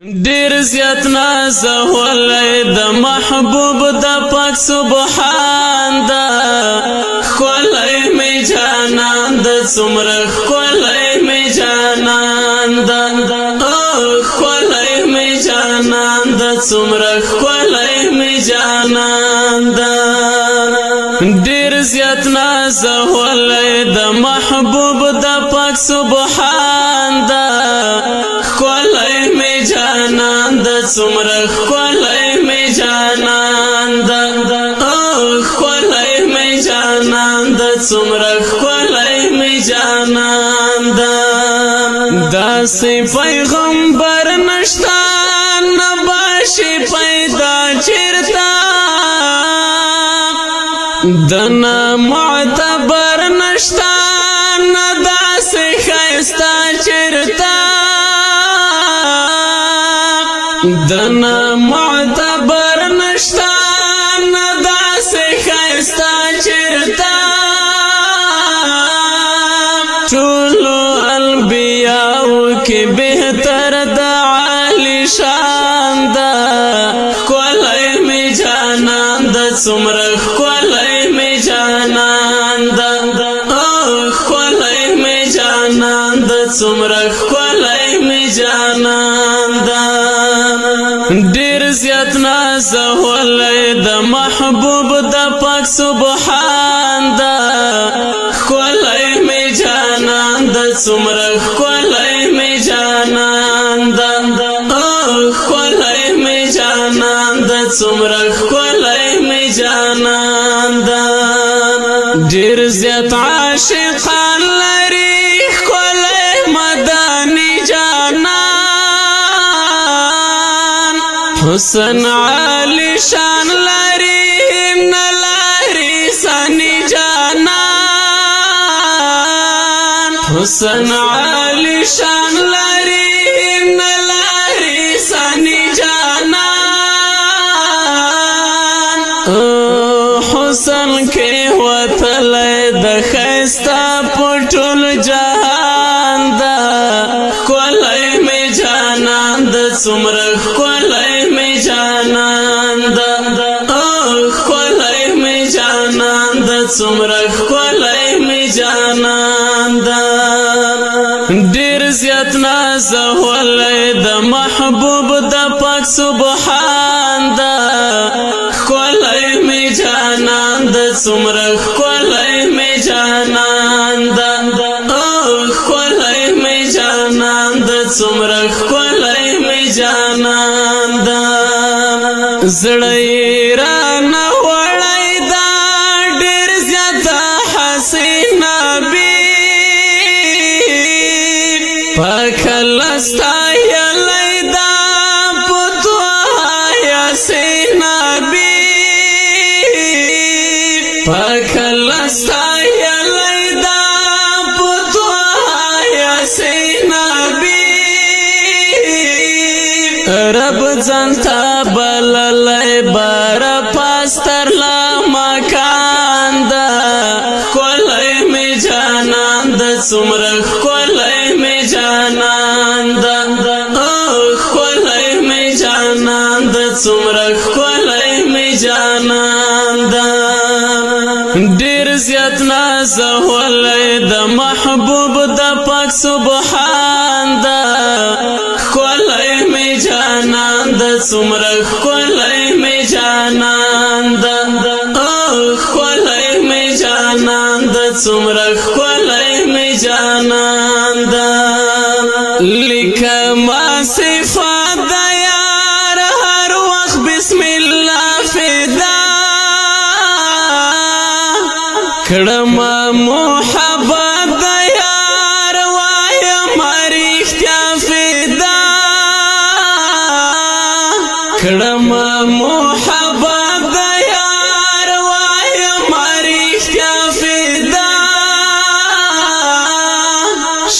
ډیر زیات ناز ولای د محبوب د پاک سبحان دا کولای می جانان د څومره کولای می جانان دا کولای می جانان د څومره کولای می جانان دا ډیر زیات ناز ولای د محبوب د پاک سبحان دا کولای می جانان د څومره کولای می جانان دا کولای می جانان د څومره کولای می جانان دا داسې پیغمبر نشتا نباشي پیدا چرتا دنا معتبر نشتا نداسې خیستا چرتا دنا معتبر نشتا نداسې خیستا چرتا ټولو انبیاءو کې بهتر د عالی شان دا کولای می جانان د څومره کولای می جانان دا کولای می جانان د څومره کولای می جانان دا ډیر زیات ناز ولای د محبوب د پاک سبحان دا کولای می جانان د څومره کولای می جانان دا کولای می جانان د څومره کولای می جانان دا ډیر زیات عاشقان لري کولای مدانی جانان حسن عالی شان لري نلاري سنی جانان حسن عالی شان لري نلاري سنی جانان حسن کې وتلای د خستا پټول جهان دا کولای می جانان د څومره کولای می جانان دا کولای می جانان د څومره کولای می جانان دا ډیر زیات ناز ولای د محبوب د پاک سبحان دا کولای می جانان د څومره کولای می جانان دا کولای می جانان د څومره کولای می جانان دا زړی را نه وړی دا ډیر زیات حسینه بی پکلستا یلی دا پتوها یسینه بی پکلستا یلی دا پتوها یسینه بی رب ځانته بللی بار پاستر لا مکان دا کولای می جانان د څومره کولای می جانان دا کولای می جانان د څومره کولای می جانان دا ډیر زیات ناز ولای د محبوب د پاک سبحان دا کولای می جانان د څومره کولای می جانان دا کولای می جانان د څومره کولای می جانان دا لیکما صفات د یار هر وخت بسم الله فدا کړم محبت د یار وایم رښتیا فدا کړم محبت د یار وایم رښتیا فدا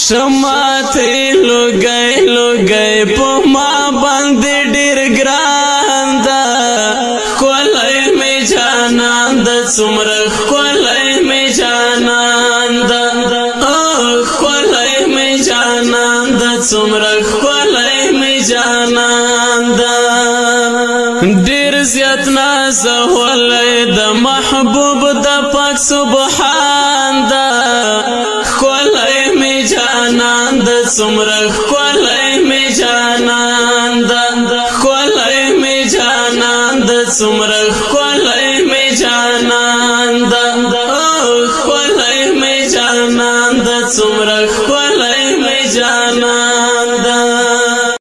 شمات لوګي لوګي په ما باندې ډیر ګران دا کولای می جانان د څومره کولای می جانان دا کولای می جانان د څومره کولای می جانان ډیر زیات ناز ولې د محبوب د پاک سبحان دا کولای می جانان د څومره کولای می جانان د کولای می جانان د څومره